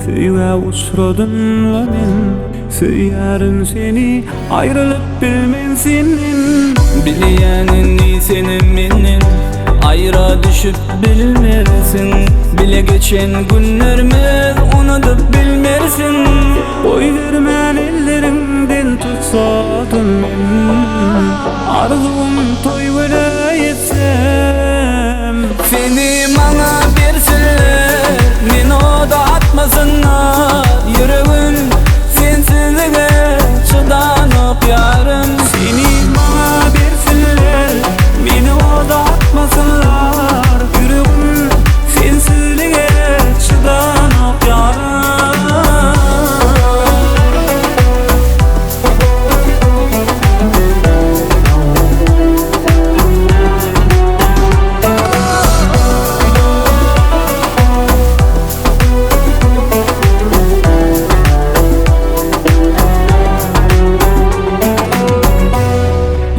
Süýge uçradymla men, süýärim seni, aýrylyp bilmensinden. Bilýänini senin menden aýra düşüp bilmersin. Bile geçen günlerimiz unutup bilmersin. Boy vermän ellerimden tutsadym men, arzum toý bile etsem. Seni bana bersinler, men oda atmasınlar. Yüreğim sensizlige çydanyp ýarym. Seni bana bersinler, meni oda atmasınlar. Yüreğim sensizlige çydanyp ýarym.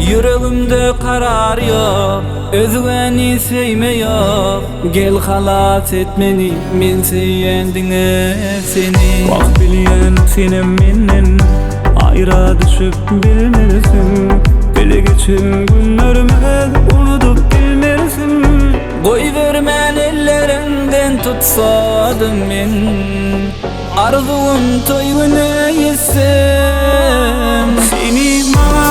Yüreğimde karar yok, özgüveni sevme yok. Gel halat et meni, men seýendiňe seni. Bak bilýän senem menden, aýra düşüp bilmersin. Bile geçen günlerimiz unutup bilmersin. Boy vermän ellerinden tutsadym men, arzum toýgyna ýetsem. Seni bana